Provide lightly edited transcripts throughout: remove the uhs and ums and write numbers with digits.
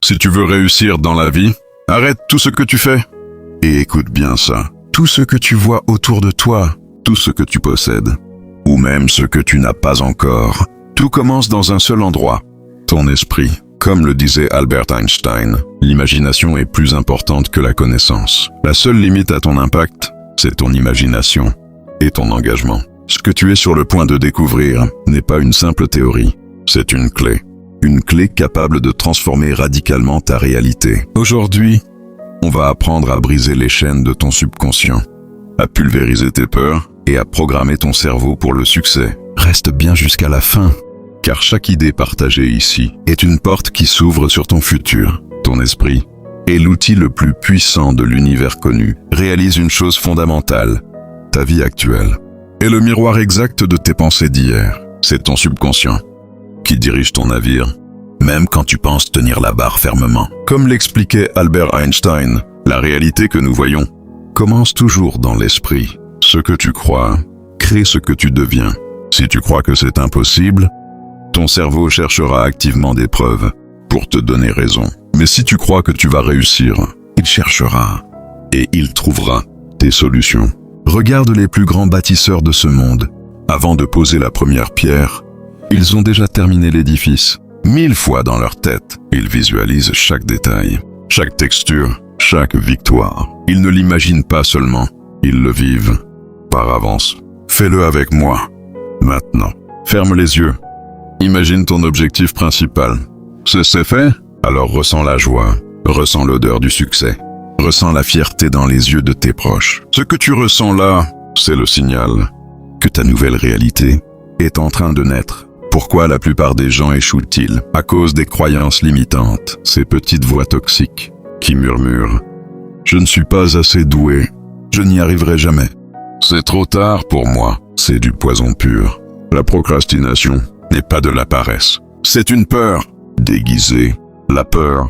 Si tu veux réussir dans la vie, arrête tout ce que tu fais. Et écoute bien ça. Tout ce que tu vois autour de toi, tout ce que tu possèdes, ou même ce que tu n'as pas encore, tout commence dans un seul endroit, ton esprit. Comme le disait Albert Einstein, l'imagination est plus importante que la connaissance. La seule limite à ton impact, c'est ton imagination et ton engagement. Ce que tu es sur le point de découvrir n'est pas une simple théorie, c'est une clé. Une clé capable de transformer radicalement ta réalité. Aujourd'hui, on va apprendre à briser les chaînes de ton subconscient, à pulvériser tes peurs et à programmer ton cerveau pour le succès. Reste bien jusqu'à la fin, car chaque idée partagée ici est une porte qui s'ouvre sur ton futur. Ton esprit est l'outil le plus puissant de l'univers connu. Réalise une chose fondamentale, ta vie actuelle est le miroir exact de tes pensées d'hier. C'est ton subconscient qui dirige ton navire, même quand tu penses tenir la barre fermement. Comme l'expliquait Albert Einstein, la réalité que nous voyons commence toujours dans l'esprit. Ce que tu crois crée ce que tu deviens. Si tu crois que c'est impossible, ton cerveau cherchera activement des preuves pour te donner raison. Mais si tu crois que tu vas réussir, il cherchera et il trouvera tes solutions. Regarde les plus grands bâtisseurs de ce monde. Avant de poser la première pierre, ils ont déjà terminé l'édifice. 1000 fois dans leur tête, ils visualisent chaque détail, chaque texture, chaque victoire. Ils ne l'imaginent pas seulement, ils le vivent. Par avance, fais-le avec moi. Maintenant, ferme les yeux. Imagine ton objectif principal. C'est fait? Alors ressens la joie, ressens l'odeur du succès, ressens la fierté dans les yeux de tes proches. Ce que tu ressens là, c'est le signal que ta nouvelle réalité est en train de naître. Pourquoi la plupart des gens échouent-ils? À cause des croyances limitantes, ces petites voix toxiques qui murmurent « Je ne suis pas assez doué, je n'y arriverai jamais. C'est trop tard pour moi. » C'est du poison pur. La procrastination n'est pas de la paresse. C'est une peur déguisée, la peur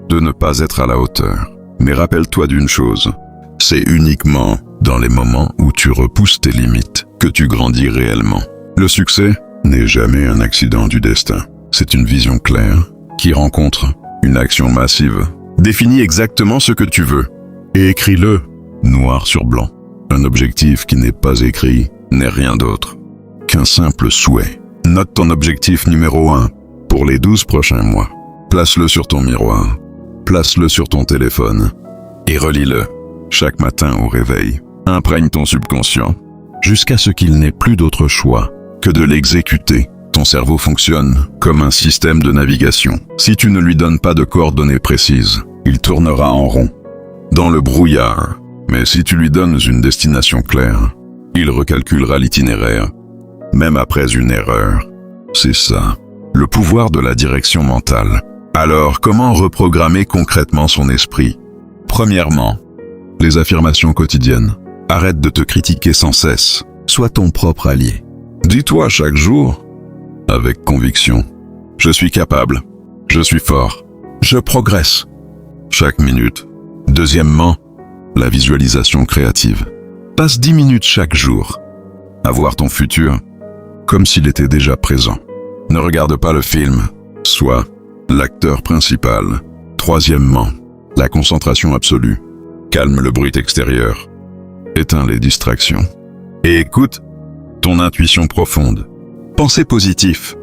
de ne pas être à la hauteur. Mais rappelle-toi d'une chose, c'est uniquement dans les moments où tu repousses tes limites que tu grandis réellement. Le succès n'est jamais un accident du destin. C'est une vision claire qui rencontre une action massive. Définis exactement ce que tu veux et écris-le noir sur blanc. Un objectif qui n'est pas écrit n'est rien d'autre qu'un simple souhait. Note ton objectif numéro 1 pour les 12 prochains mois. Place-le sur ton miroir, place-le sur ton téléphone et relis-le chaque matin au réveil. Imprègne ton subconscient jusqu'à ce qu'il n'ait plus d'autre choix que de l'exécuter. Ton cerveau fonctionne comme un système de navigation. Si tu ne lui donnes pas de coordonnées précises, il tournera en rond, dans le brouillard. Mais si tu lui donnes une destination claire, il recalculera l'itinéraire, même après une erreur. C'est ça, le pouvoir de la direction mentale. Alors, comment reprogrammer concrètement son esprit? Premièrement, les affirmations quotidiennes. Arrête de te critiquer sans cesse. Sois ton propre allié. Dis-toi chaque jour, avec conviction, je suis capable, je suis fort, je progresse. Chaque minute. Deuxièmement, la visualisation créative. Passe 10 minutes chaque jour à voir ton futur comme s'il était déjà présent. Ne regarde pas le film, sois l'acteur principal. Troisièmement, la concentration absolue. Calme le bruit extérieur, éteins les distractions et écoute ton intuition profonde. Penser positif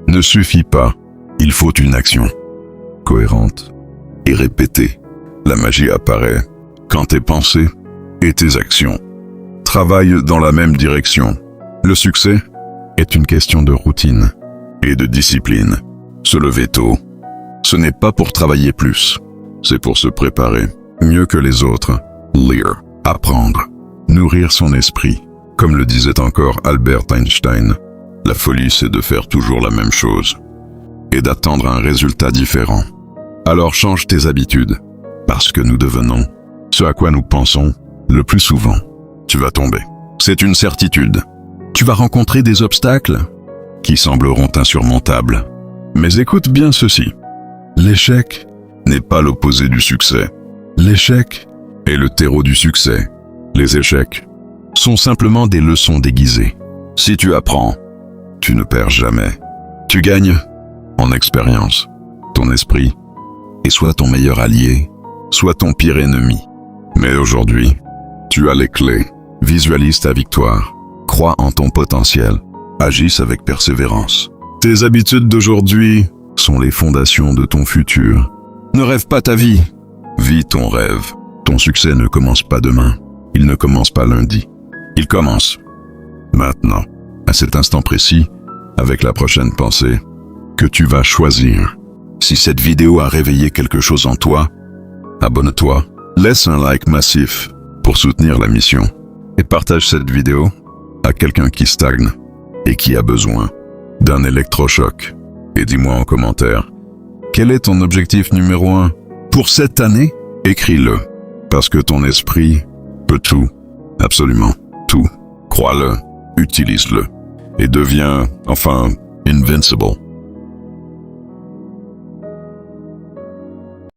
ne suffit pas, il faut une action cohérente et répétée. La magie apparaît quand tes pensées et tes actions travaillent dans la même direction. Le succès est une question de routine et de discipline. Se lever tôt, ce n'est pas pour travailler plus, c'est pour se préparer mieux que les autres. Lire, apprendre, nourrir son esprit. Comme le disait encore Albert Einstein, la folie c'est de faire toujours la même chose et d'attendre un résultat différent. Alors change tes habitudes, parce que nous devenons ce à quoi nous pensons le plus souvent. Tu vas tomber, c'est une certitude. Tu vas rencontrer des obstacles qui sembleront insurmontables. Mais écoute bien ceci, l'échec n'est pas l'opposé du succès. L'échec est le terreau du succès. Les échecs sont simplement des leçons déguisées. Si tu apprends, tu ne perds jamais. Tu gagnes en expérience. Ton esprit et soit ton meilleur allié, soit ton pire ennemi. Mais aujourd'hui, tu as les clés. Visualise ta victoire. Crois en ton potentiel. Agisse avec persévérance. Tes habitudes d'aujourd'hui sont les fondations de ton futur. Ne rêve pas ta vie. Vis ton rêve. Ton succès ne commence pas demain. Il ne commence pas lundi. Il commence maintenant, à cet instant précis, avec la prochaine pensée que tu vas choisir. Si cette vidéo a réveillé quelque chose en toi, abonne-toi, laisse un like massif pour soutenir la mission et partage cette vidéo à quelqu'un qui stagne et qui a besoin d'un électrochoc. Et dis-moi en commentaire, quel est ton objectif numéro 1 pour cette année? Écris-le, parce que ton esprit peut tout, absolument tout. Crois-le, utilise-le et deviens, invincible.